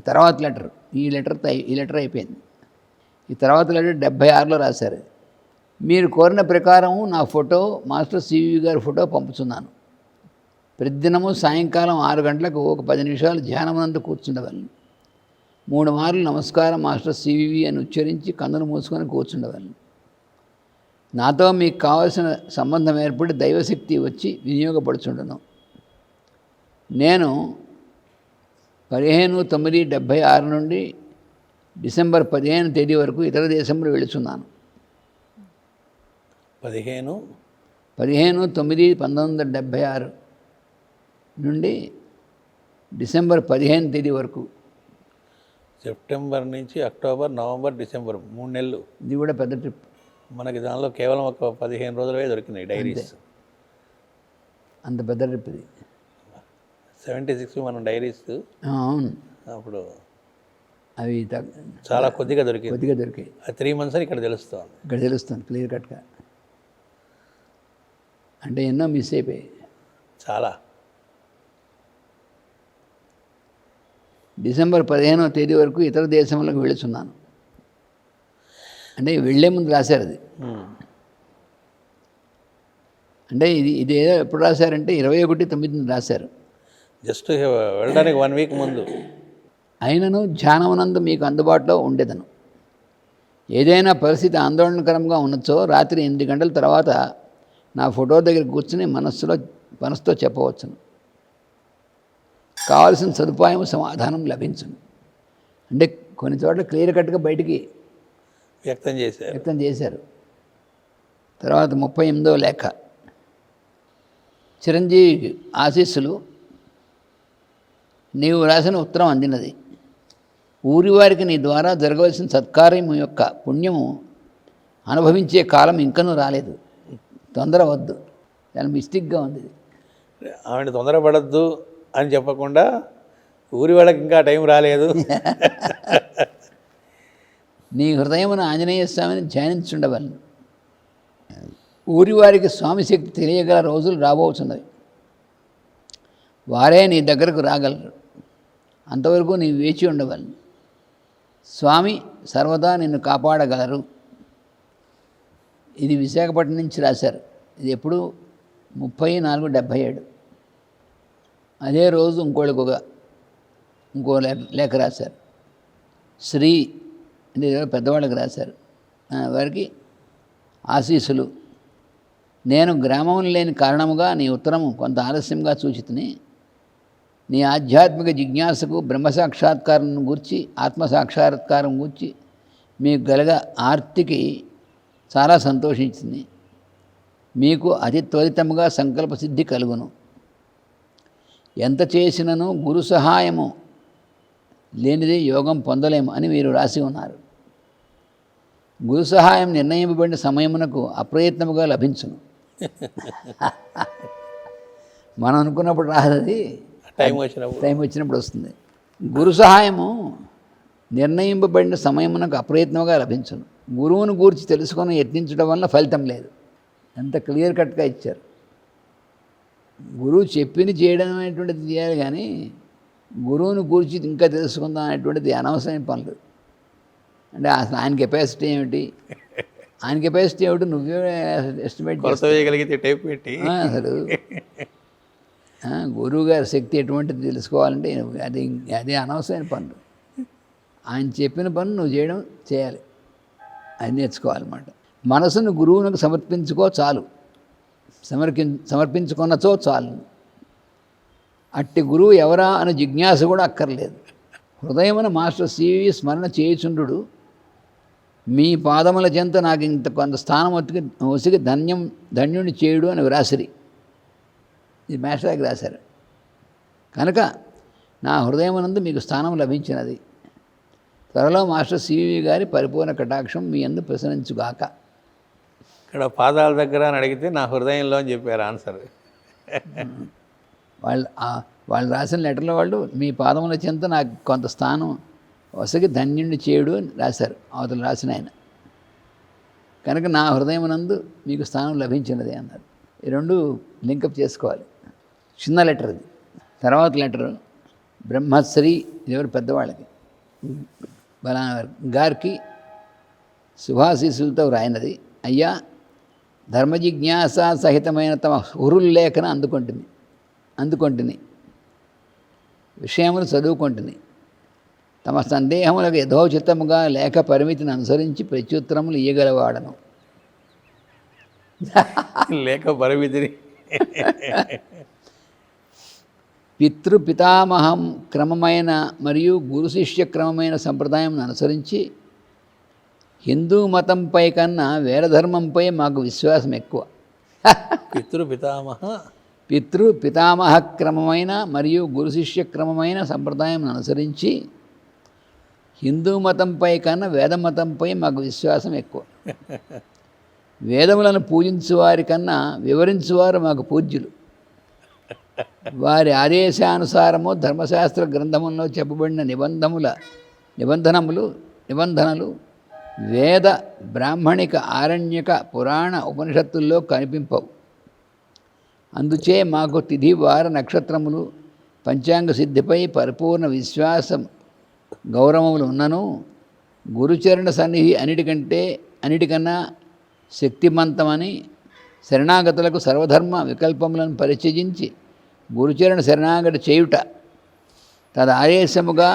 తర్వాత లెటర్ ఈ లెటర్ అయిపోయింది. ఈ తర్వాత లెటర్ 76లో రాశారు. మీరు కోరిన ప్రకారం నా ఫోటో మాస్టర్ సివి గారి ఫోటో పంపుతున్నాను. ప్రతిదినము సాయంకాలం 6 గంటలకు ఒక 10 నిమిషాలు ధ్యానమునందు కూర్చుండవలను. 3 మార్లు నమస్కారం మాస్టర్ సివి అని ఉచ్చరించి కన్నులు మూసుకొని కూర్చుండవలను. నాతో మీకు కావలసిన సంబంధం ఏర్పడి దైవశక్తి వచ్చి వినియోగపడుచుండను. నేను 15/9/76 నుండి డిసెంబర్ 15 తేదీ వరకు ఇతర దేశంలో వెళుచున్నాను. 15/9/1976 నుండి డిసెంబర్ 15 తేదీ వరకు. సెప్టెంబర్ నుంచి అక్టోబర్, నవంబర్, డిసెంబర్ 3 నెలలు. ఇది కూడా పెద్ద ట్రిప్. మనకి దానిలో కేవలం ఒక 15 రోజులే దొరికినాయి డైరీస్. అంత పెద్ద ట్రిప్ ఇది. 76 మనం డైరీస్ అవును అప్పుడు అవి చాలా కొద్దిగా దొరికాయి. అది 3 months అని ఇక్కడ తెలుస్తుంది క్లియర్ కట్గా. అంటే ఎన్నో మిస్ అయిపోయాయి చాలా. డిసెంబర్ 15వ తేదీ వరకు ఇతర దేశంలోకి వెళుతున్నాను. అంటే వెళ్ళే ముందు రాశారు అది. అంటే ఇది ఏదో ఎప్పుడు రాశారంటే 21/9 రాశారు. జస్ట్ వెళ్ళడానికి 1 week ముందు. అయినను ధ్యానమునందు మీకు అందుబాటులో ఉండేదను. ఏదైనా పరిస్థితి ఆందోళనకరంగా ఉన్నచో రాత్రి 8 గంటల తర్వాత నా ఫోటో దగ్గర కూర్చుని మనసుతో చెప్పవచ్చును. కావాల్సిన సదుపాయం సమాధానం లభించును. అంటే కొన్ని చోట్ల క్లియర్ కట్గా బయటికి వ్యక్తం చేశారు. తర్వాత 38వ లేఖ. చిరంజీవి ఆశీస్సులు. నీవు రాసిన ఉత్తరం అందినది. ఊరివారికి నీ ద్వారా జరగవలసిన సత్కార్యం యొక్క పుణ్యము అనుభవించే కాలం ఇంకనూ రాలేదు. తొందర వద్దు. చాలా మిస్టిక్గా ఉంది. ఆవిడ తొందరపడద్దు అని చెప్పకుండా ఊరి వాళ్ళకి ఇంకా టైం రాలేదు. నీ హృదయమున ఆంజనేయ స్వామిని ధ్యానించుండవలను. ఊరివారికి స్వామి శక్తి తెలియగల రోజులు రాబోతున్నవి. వారే నీ దగ్గరకు రాగలరు. అంతవరకు నీవు వేచి ఉండవలను. స్వామి సర్వదా నిన్ను కాపాడగలరు. ఇది విశాఖపట్నం నుంచి రాశారు. ఇది ఎప్పుడు 34/77. అదే రోజు ఇంకో లేఖ రాశారు. శ్రీ అంటే పెద్దవాళ్ళకి రాశారు. వారికి ఆశీస్సులు. నేను గ్రామం లేని కారణముగా నీ ఉత్తరము కొంత ఆలస్యంగా సూచితిని. నీ ఆధ్యాత్మిక జిజ్ఞాసకు బ్రహ్మసాక్షాత్కారం గూర్చి ఆత్మసాక్షాత్కారం గూర్చి మీకు గలగ ఆర్తికి చాలా సంతోషించింది. మీకు అతి త్వరితముగా సంకల్ప సిద్ధి కలుగును. ఎంత చేసినను గురు సహాయము లేనిదే యోగం పొందలేము అని మీరు రాసి ఉన్నారు. గురు సహాయం నిర్ణయింపబడిన సమయమునకు అప్రయత్నముగా లభించును. మనం అనుకున్నప్పుడు రాదది, టైం వచ్చినప్పుడు వస్తుంది. గురు సహాయము నిర్ణయింపబడిన సమయమునకు అప్రయత్నంగా లభించును. గురువును గూర్చి తెలుసుకొని యత్నించడం వల్ల ఫలితం లేదు. ఎంత క్లియర్ కట్గా ఇచ్చారు. గురువు చెప్పింది చేయడం అనేటువంటిది చేయాలి, కానీ గురువుని గూర్చి ఇంకా తెలుసుకుందాం అనేటువంటిది అనవసరమైన పనులు. అంటే అసలు ఆయన కెపాసిటీ ఏమిటి, నువ్వే ఎస్టిమేట్ చేయగలిగితే టైప్ పెట్టి అసలు గురువు గారి శక్తి ఎటువంటిది తెలుసుకోవాలంటే అది అనవసరమైన పనులు. ఆయన చెప్పిన పని నువ్వు చేయాలి, అది నేర్చుకోవాలన్నమాట. మనసును గురువునకు సమర్పించుకో చాలు, సమర్పించుకున్నచో చాలు. అట్టి గురువు ఎవరా అని జిజ్ఞాస కూడా అక్కర్లేదు. హృదయమున మాస్టర్ సివి స్మరణ చేయుచుండు. మీ పాదముల చెంత నాకు ఇంత కొంత స్థానం ఒసిగి ధన్యుని చేయుడు అని వ్రాసిరి. ఇది మాస్టర్కి రాశారు. కనుక నా హృదయమునందు మీకు స్థానం లభించినది. త్వరలో మాస్టర్ సివి గారి పరిపూర్ణ కటాక్షం మీ అందు ప్రసరించుగాక. ఇక్కడ పాదాల దగ్గర అని అడిగితే నా హృదయంలో అని చెప్పారు ఆన్సర్. వాళ్ళు రాసిన లెటర్లో వాళ్ళు మీ పాదముల చెంత నాకు కొంత స్థానం వసగి ధన్యుణ్ణి చేయుడు అని రాశారు అవతల రాసిన ఆయన. కనుక నా హృదయమునందు మీకు స్థానం లభించినది అన్నారు. ఈ రెండు లింకప్ చేసుకోవాలి. చిన్న లెటర్ ఇది. తర్వాత లెటరు బ్రహ్మశ్రీ ఎవరు పెద్దవాళ్ళకి బలానా గారికి శుభాశీసులతో రాయినది. అయ్యా, ధర్మజిజ్ఞాస సహితమైన తమ హురుల్లేఖన అందుకొంటిని విషయములు చదువుకొంటిని. తమ సందేహములకు యథోచితముగా లేఖ పరిమితిని అనుసరించి ప్రత్యుత్తరములు ఇయ్యగలవాడను. లేఖ పరిమితిని పితృపితామహం క్రమమైన మరియు గురు శిష్య క్రమమైన సంప్రదాయం అనుసరించి హిందూ మతంపై కన్నా వేరధర్మంపై మాకు విశ్వాసం ఎక్కువ. పితృపితామహ క్రమమైన మరియు గురు శిష్య క్రమమైన సంప్రదాయం అనుసరించి హిందూ మతంపై కన్నా వేద మతంపై మాకు విశ్వాసం ఎక్కువ. వేదములను పూజించువారి కన్నా వివరించువారు మాకు పూజ్యులు. వారి ఆదేశానుసారము ధర్మశాస్త్ర గ్రంథముల్లో చెప్పబడిన నిబంధనలు వేద బ్రాహ్మణిక ఆరణ్యక పురాణ ఉపనిషత్తుల్లో కనిపింపవు. అందుచే మాకు తిథి వార నక్షత్రములు పంచాంగ సిద్ధిపై పరిపూర్ణ విశ్వాసం గౌరవములు ఉన్నను గురుచరణ సన్నిధి అన్నిటికన్నా శక్తిమంతమని శరణాగతులకు సర్వధర్మ వికల్పములను పరిచయించి గురుచరణ శరణాగతి చేయుట తదాదేశముగా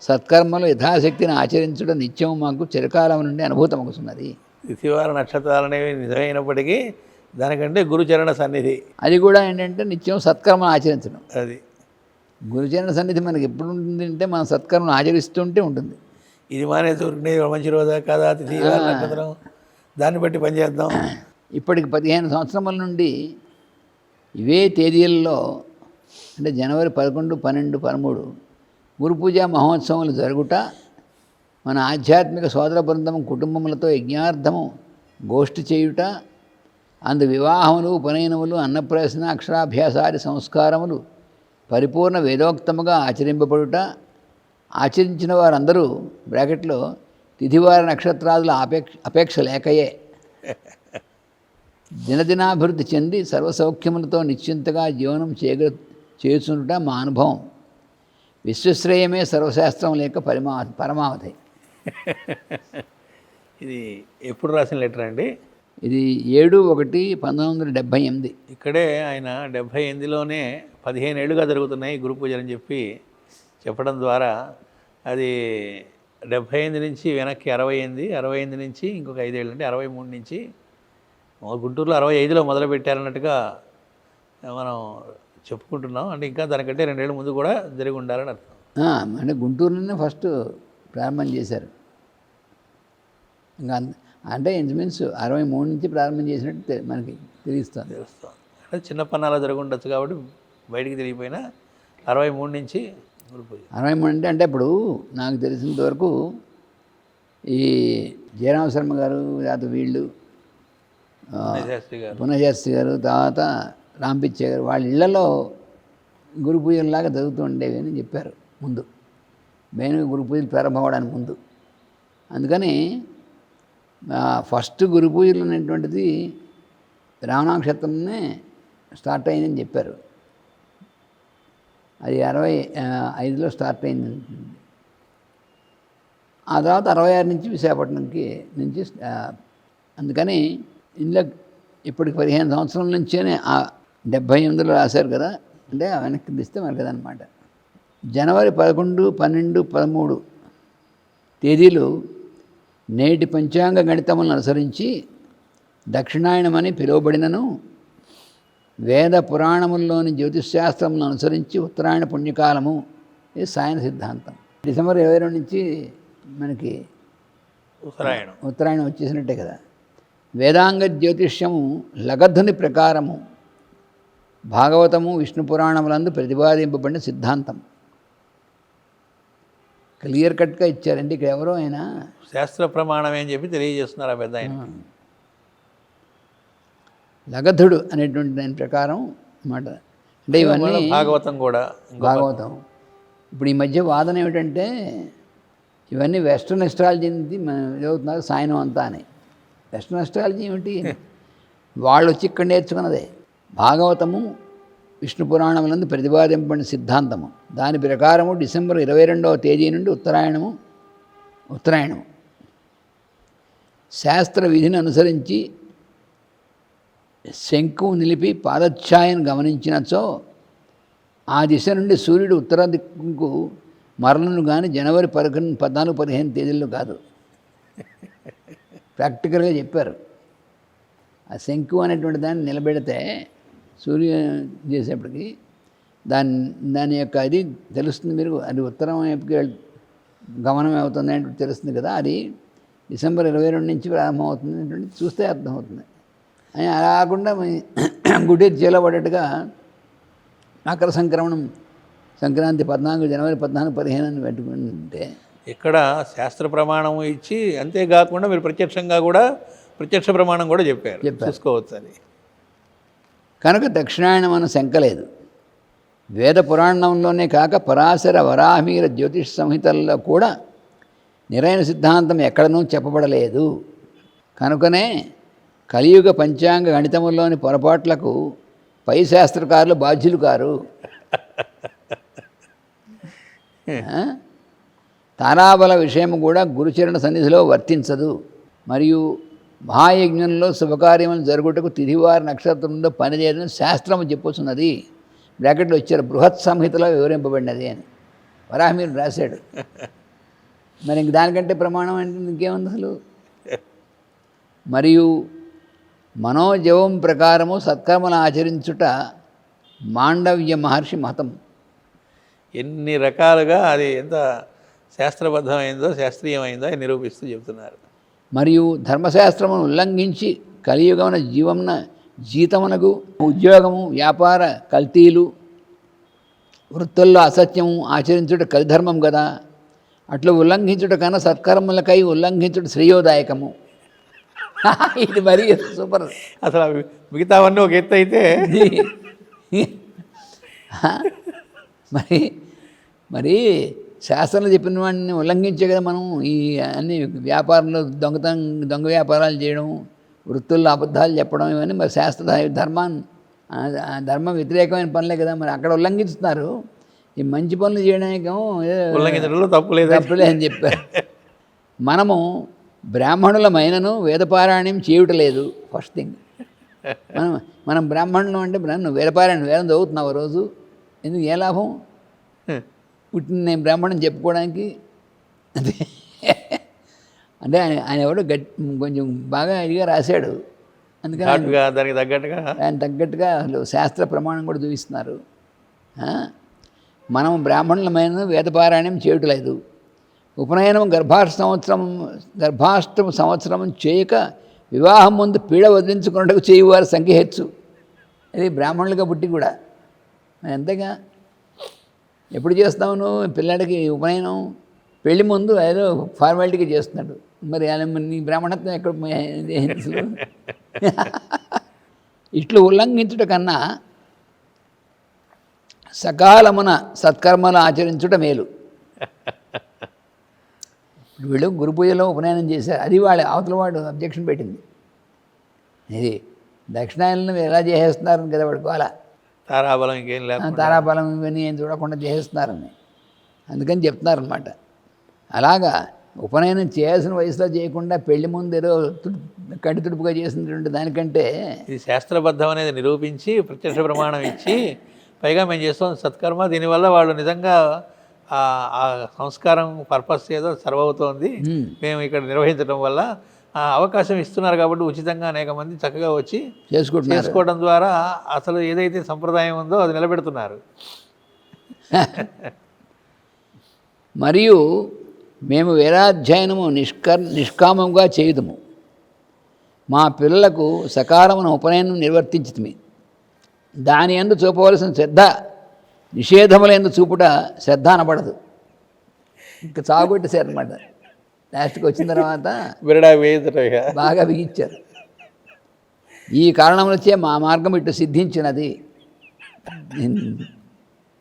సత్కర్మలు యథాశక్తిని ఆచరించుట నిత్యం మాకు చిరకాలం నుండి అనుభూతమవుతున్నది. తిథివార నక్షత్రాలు అనేవి నిజమైనప్పటికీ దానికంటే గురుచరణ సన్నిధి అది కూడా ఏంటంటే నిత్యం సత్కర్మను ఆచరించడం. అది గురుచరణ సన్నిధి మనకి ఎప్పుడు ఉంటుంది అంటే మనం సత్కర్మను ఆచరిస్తుంటే ఉంటుంది. ఇది మానే దొరికినది మంచి రోజా కాదా తిథివార నక్షత్రం దాన్ని బట్టి పనిచేద్దాం. ఇప్పటికి 15 సంవత్సరముల నుండి ఇవే తేదీల్లో అంటే జనవరి 11, 12, 13 గురు పూజా మహోత్సవాలు జరుగుట మన ఆధ్యాత్మిక సోదర బృందం కుటుంబములతో యజ్ఞార్థము గోష్ఠి చేయుట అందు వివాహములు ఉపనయనములు అన్నప్రాసన అక్షరాభ్యాసాది సంస్కారములు పరిపూర్ణ వేదోక్తముగా ఆచరింపబడుట ఆచరించిన వారందరూ బ్రాకెట్లో తిథివార నక్షత్రాదుల అపేక్ష లేకయే దినదినాభివృద్ధి చెంది సర్వసౌఖ్యములతో నిశ్చింతగా జీవనం చేయుచుండుట మా అనుభవం. విశ్వశ్రేయమే సర్వశాస్త్రం లేక పరమావధి. ఇది ఎప్పుడు రాసిన లెటర్ అండి? ఇది 7/1/1978. ఇక్కడే ఆయన 78లోనే 15 ఏళ్ళుగా జరుగుతున్నాయి గురు పూజలు అని చెప్పడం ద్వారా అది 78 నుంచి వెనక్కి 68 నుంచి ఇంకొక 5 ఏళ్ళు అంటే 63 నుంచి గుంటూరులో 65లో మొదలుపెట్టారన్నట్టుగా మనం చెప్పుకుంటున్నాం. అంటే ఇంకా దానికంటే 2 ఏళ్ళ ముందు కూడా జరిగి ఉండాలని అర్థం. అంటే గుంటూరులోనే ఫస్ట్ ప్రారంభం చేశారు. ఇంకా అంటే ఇంచుమిన్స్ 63 నుంచి ప్రారంభం చేసినట్టు మనకి తెలుస్తుంది. అంటే చిన్న పన్నాలో జరిగి ఉండొచ్చు కాబట్టి బయటికి తిరిగిపోయినా 63 నుంచి 63 అంటే ఇప్పుడు నాకు తెలిసినంత వరకు ఈ జయరామ శర్మ గారు లేకపోతే వీళ్ళు పునఃశాస్త్రి గారు తర్వాత రాంపిచ్చే గారు వాళ్ళ ఇళ్లలో గురు పూజల్లాగా జరుగుతూ ఉండేవి అని చెప్పారు ముందు, మెయిన్గా గురు పూజలు ప్రారంభం అవడానికి ముందు. అందుకని ఫస్ట్ గురు పూజలు అనేటువంటిది రామనక్షత్రంలోనే స్టార్ట్ అయిందని చెప్పారు. అది 65లో స్టార్ట్ అయింది. ఆ తర్వాత 66 నుంచి విశాఖపట్నంకి నుంచి అందుకని ఇందులో ఇప్పటికి 15 సంవత్సరాల నుంచే 78లో రాశారు కదా, అంటే వెనక్కి తీస్తే మనకి కదనమాట. జనవరి 11, 12, 13 తేదీలు నేటి పంచాంగ గణితములను అనుసరించి దక్షిణాయనమని పిలువబడినను వేద పురాణముల్లోని జ్యోతిష్శాస్త్రములను అనుసరించి ఉత్తరాయణ పుణ్యకాలము ఇది సాయన సిద్ధాంతం. డిసెంబర్ 22 నుంచి మనకి ఉత్తరాయణం వచ్చేసినట్టే కదా. వేదాంగ జ్యోతిష్యము లగధుని ప్రకారము భాగవతము విష్ణు పురాణములందు ప్రతిపాదింపబడిన సిద్ధాంతం. క్లియర్ కట్గా ఇచ్చారండి. ఇక్కడ ఎవరో ఆయన శాస్త్ర ప్రమాణమే అని చెప్పి తెలియజేస్తున్నారు ఆ పెద్ద ఆయన. లగధుడు అనేటువంటి దాని ప్రకారం మాట. అంటే ఇవన్నీ భాగవతం కూడా భాగవతం. ఇప్పుడు ఈ మధ్య వాదన ఏమిటంటే ఇవన్నీ వెస్ట్రన్ ఎస్ట్రాలజీ చదువుతున్నారు సాయనం అంతా అని. వెస్ట్రన్ ఎస్ట్రాలజీ ఏమిటి? వాళ్ళు వచ్చి ఇక్కడ నేర్చుకున్నదే. భాగవతము విష్ణు పురాణములందు ప్రతిపాదింపబడిన సిద్ధాంతము. దాని ప్రకారము డిసెంబర్ 22వ తేదీ నుండి ఉత్తరాయణము శాస్త్ర విధిని అనుసరించి శంకువు నిలిపి పాదఛాయను గమనించినచో ఆ దిశ నుండి సూర్యుడు ఉత్తర దిక్కుకు మరలను కానీ జనవరి 14-15 తేదీల్లో కాదు. ప్రాక్టికల్గా చెప్పారు. ఆ శంకు అనేటువంటి దాన్ని నిలబెడితే సూర్య చేసేప్పటికి దాని యొక్క అది తెలుస్తుంది. మీరు అది ఉత్తరం వైపుకి గమనం అవుతుంది అంటే తెలుస్తుంది కదా. అది డిసెంబర్ 22 నుంచి ప్రారంభమవుతుంది అంటే చూస్తే అర్థమవుతుంది. అని అలా కాకుండా గుడి చీలబడేట్టుగా మకర సంక్రాంతి 14 జనవరి 14-15 అని పెట్టుకుంటే ఇక్కడ శాస్త్ర ప్రమాణం ఇచ్చి అంతేకాకుండా మీరు ప్రత్యక్ష ప్రమాణం కూడా చెప్పారు. చూసుకోవచ్చు అది. కనుక దక్షిణాయనం అన్న శంక లేదు. వేద పురాణంలోనే కాక పరాశర వరాహమీర జ్యోతిష్ సంహితల్లో కూడా నిరైన సిద్ధాంతం ఎక్కడనూ చెప్పబడలేదు. కనుకనే కలియుగ పంచాంగ గణితములోని పొరపాట్లకు పై శాస్త్రకారులు బాధ్యులు కారు. తారాబల విషయం కూడా గురుచరణ సన్నిధిలో వర్తించదు. మరియు మహాయజ్ఞంలో శుభకార్యములు జరుగుటకు తిథివారి నక్షత్రంలో పనిచేయడం శాస్త్రము చెప్పుతున్నది. బ్రాకెట్లో వచ్చారు బృహత్ సంహితలో వివరింపబడినది అని వరాహమీరు రాశాడు. మరి ఇంక దానికంటే ప్రమాణం అంటే ఇంకేముంది అసలు. మరియు మనోజవం ప్రకారము సత్కర్మలు ఆచరించుట మాండవ్య మహర్షి మతం. ఎన్ని రకాలుగా అది ఎంత శాస్త్రబద్ధమైందో శాస్త్రీయమైందో అని నిరూపిస్తూ చెబుతున్నారు. మరియు ధర్మశాస్త్రమును ఉల్లంఘించి కలియుగమున జీతమునకు ఉద్యోగము వ్యాపార కల్తీలు వృత్తుల్లో అసత్యము ఆచరించుట కలిధర్మం కదా. అట్లు ఉల్లంఘించుట కన్నా సత్కర్మలకై ఉల్లంఘించుట శ్రేయోదాయకము. ఇది మరీ సూపర్. అసలు మిగతావన్నీ ఒక ఎత్తు అయితే మరి శాస్త్రంలో చెప్పిన వాడిని ఉల్లంఘించే కదా మనం ఈ అన్ని వ్యాపారంలో దొంగ వ్యాపారాలు చేయడం, వృత్తుల్లో అబద్ధాలు చెప్పడం, ఇవన్నీ మరి ధర్మ వ్యతిరేకమైన పనులే కదా. మరి అక్కడ ఉల్లంఘిస్తున్నారు. ఈ మంచి పనులు చేయడానికేమో తప్పులే అని చెప్పారు. మనము బ్రాహ్మణులమైనను వేదపారాయణం చేయుటలేదు. ఫస్ట్ థింగ్ మనం బ్రాహ్మణులు అంటే నువ్వు వేదపారాయణం వేదం చదువుతున్నావు రోజు, ఎందుకు ఏ లాభం? పుట్టిన నేను బ్రాహ్మణం చెప్పుకోవడానికి అంటే ఆయన ఎవడో కొంచెం బాగా ఇదిగా రాశాడు. అందుకని దానికి తగ్గట్టుగా ఆయన తగ్గట్టుగా అసలు శాస్త్ర ప్రమాణం కూడా చూపిస్తున్నారు. మనం బ్రాహ్మణులమైన వేదపారాయణం చేయట్లేదు. ఉపనయనం గర్భాష్టమ సంవత్సరం చేయక వివాహం ముందు పీడ వదిలించుకున్నట్టుకు చేయువారి సంఖ్య హెచ్చు. అది బ్రాహ్మణులుగా పుట్టి కూడా ఎంతగా ఎప్పుడు చేస్తావు నువ్వు పిల్లాడికి ఉపనయనం? పెళ్లి ముందు ఏదో ఫార్మాలిటీగా చేస్తున్నాడు. మరి నీ బ్రాహ్మణత్వం ఎక్కడ ఇట్లు ఉల్లంఘించుట కన్నా సకాలమున సత్కర్మలు ఆచరించుట మేలు. వీళ్ళు గురు పూజలో ఉపనయనం చేశారు. అది అవతల వాడు అబ్జెక్షన్ పెట్టింది. ఇది దక్షిణాయనం ఎలా చేసేస్తున్నారని కదా వాడు గోల. తారాబలం ఇంకేం లేదు, తారాబలం ఇవన్నీ ఏం చూడకుండా చేసేస్తున్నారని అందుకని చెప్తున్నారనమాట. అలాగా ఉపనయనం చేయాల్సిన వయసులో చేయకుండా పెళ్లి ముందు ఏదో కంటి తుడుపుగా చేసినటువంటి దానికంటే ఇది శాస్త్రబద్ధం అనేది నిరూపించి ప్రత్యక్ష ప్రమాణం ఇచ్చి పైగా మేము చేస్తాం సత్కర్మ. దీనివల్ల వాళ్ళు నిజంగా ఆ సంస్కారం పర్పస్ ఏదో సర్వ్ అవుతోంది, మేము ఇక్కడ నిర్వహించడం వల్ల అవకాశం ఇస్తున్నారు కాబట్టి ఉచితంగా అనేక మంది చక్కగా వచ్చి చేసుకోవడం ద్వారా అసలు ఏదైతే సంప్రదాయం ఉందో అది నిలబెడుతున్నారు. మరియు మేము వేదాధ్యయనము నిష్కామంగా చేయుదుము. మా పిల్లలకు సకాలమున ఉపనయనం నిర్వర్తించుతుమి. దాని యందు చూపవలసిన శ్రద్ధ నిషేధముల యందు చూపుట శ్రద్ధ అనబడదు. ఇంకా చాగొట్టేశారు అనమాట. లాస్ట్కి వచ్చిన తర్వాత బిరడా వేయుదుట బాగా బిగించారు. ఈ కారణములచే మా మార్గం ఇటు సిద్ధించినది.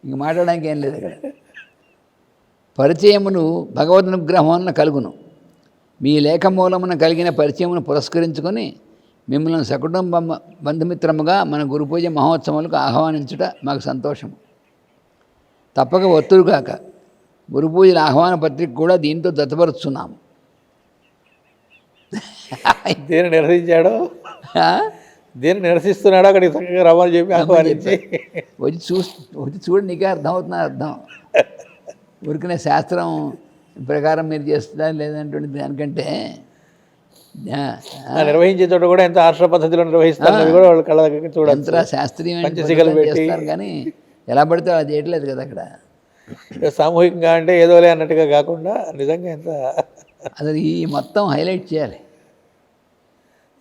ఇంక మాట్లాడడానికి ఏం లేదు ఇక్కడ. పరిచయమును భగవదనుగ్రహం వలన కలుగును. మీ లేఖ మూలమున కలిగిన పరిచయమును పురస్కరించుకొని మిమ్మల్ని సకుటుంబ బంధుమిత్రముగా మన గురు పూజ మహోత్సవాలకు ఆహ్వానించుట మాకు సంతోషము. తప్పక ఒత్తురుగాక గురు పూజల ఆహ్వాన పత్రిక కూడా దీంతో దత్తపరుస్తున్నాము. దేని నిరసించాడో, దేని నిరసిస్తున్నాడో అక్కడికి చక్కగా రమ్మని చెప్పి ఆహ్వానించి వచ్చి చూడు, నీకే అర్థమవుతున్నా అర్థం. ఊరికనే శాస్త్రం ప్రకారం మీరు చేస్తున్నారు లేదంటే దానికంటే నిర్వహించే చోట కూడా ఎంత ఆర్ష పద్ధతిలో నిర్వహిస్తారు కూడా వాళ్ళు కళ్ళ దగ్గర చూడాలి. ఎంత శాస్త్రీయమైన పంచశిఖలు పెట్టి చేస్తారు కానీ ఎలా పడితే అది చేయట్లేదు కదా అక్కడ. సామూహికంగా అంటే ఏదోలే అన్నట్టుగా కాకుండా నిజంగా ఎంత అసలు ఈ మొత్తం హైలైట్ చేయాలి.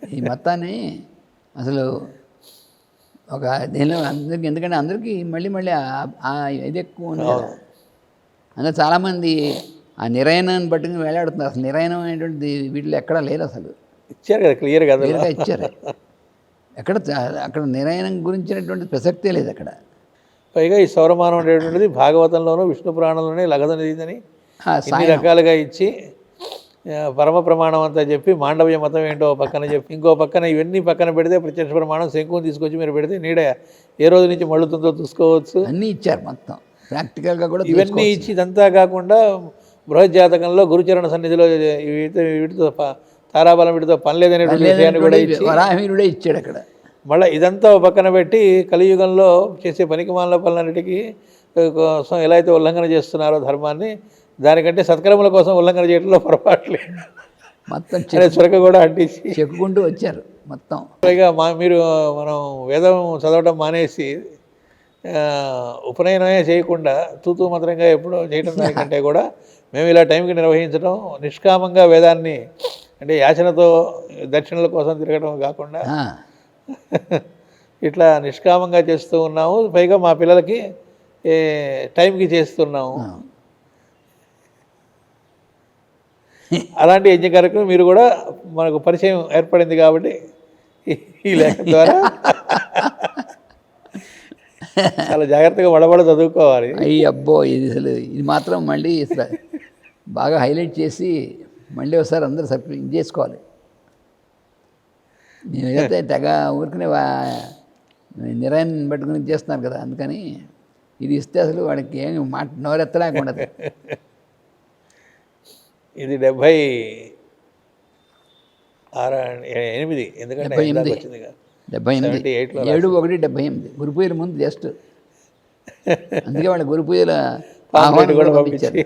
ఈ మొత్తాన్ని అసలు ఒక దీనిలో అందరికీ, ఎందుకంటే అందరికీ మళ్ళీ మళ్ళీ ఇది ఎక్కువ ఉంది కదా. అందులో చాలామంది ఆ నిరయనాన్ని పట్టుకుని వేలాడుతున్నారు. అసలు నిరయనం అనేటువంటిది వీటిలో ఎక్కడా లేదు. అసలు ఇచ్చారు కదా, క్లియర్గా ఇచ్చారు. అక్కడ నిరయనం గురించినటువంటి ప్రసక్తే లేదు అక్కడ. పైగా ఈ సౌరమానం అనేటువంటిది భాగవతంలోనూ విష్ణు పురాణంలోనే లగదనిదని ఇన్ని రకాలుగా ఇచ్చి పరమ ప్రమాణం అంతా చెప్పి మాండవ్య మతం ఏంటో పక్కన చెప్పి ఇంకో పక్కన ఇవన్నీ పక్కన పెడితే ప్రత్యక్ష ప్రమాణం శంకుని తీసుకొచ్చి మీరు పెడితే నీడ ఏ రోజు నుంచి మళ్ళుతుందో చూసుకోవచ్చు. అన్నీ ఇచ్చారు మొత్తం ప్రాక్టికల్గా కూడా. ఇవన్నీ ఇచ్చి ఇదంతా కాకుండా బృహజ్జాతకంలో గురుచరణ సన్నిధిలో వీటితో తారాబలం వీటితో పని లేదనేటువంటి విషయాన్ని కూడా ఇచ్చి వరాహీనుడే ఇచ్చాడు అక్కడ. మళ్ళీ ఇదంతా పక్కన పెట్టి కలియుగంలో చేసే పనికిమాల పనులన్నిటికీ కోసం ఎలా అయితే ఉల్లంఘన చేస్తున్నారో ధర్మాన్ని, దానికంటే సత్కర్మల కోసం ఉల్లంఘన చేయడంలో పొరపాట్లే మొత్తం చురక కూడా అంటించి చెప్పుకుంటూ వచ్చారు మొత్తం. పైగా మనం వేదం చదవడం మానేసి ఉపనయనమే చేయకుండా తూతూ మంత్రంగా ఎప్పుడో చేయడం దానికంటే కూడా మేము ఇలా టైంకి నిర్వహించడం, నిష్కామంగా వేదాన్ని అంటే యాచనతో దక్షిణల కోసం తిరగడం కాకుండా ఇట్లా నిష్కామంగా చేస్తూ ఉన్నాము. పైగా మా పిల్లలకి టైంకి చేస్తున్నాము. అలాంటి యజ్ఞ కార్యక్రమం మీరు కూడా మనకు పరిచయం ఏర్పడింది కాబట్టి ఈ లేఖ ద్వారా చాలా జాగ్రత్తగా వడబడ చదువుకోవాలి. అబ్బో ఇది మాత్రం మళ్ళీ బాగా హైలైట్ చేసి మళ్ళీ ఒకసారి అందరూ సబ్స్క్రైబ్ చేసుకోవాలి. నేనైతే తెగ ఊరికనే నిరాయణ పట్టుకుని చేస్తున్నారు కదా, అందుకని ఇది ఇస్తే అసలు వాడికి ఏమి మాట నోరెత్తలేకుండా. ఇది 78 ఎందుకంటే 7/1/78 గురు పూజల ముందు జస్ట్ అందుకే వాళ్ళ గురు పూజల ఆహ్వానం కూడా పంపించారు.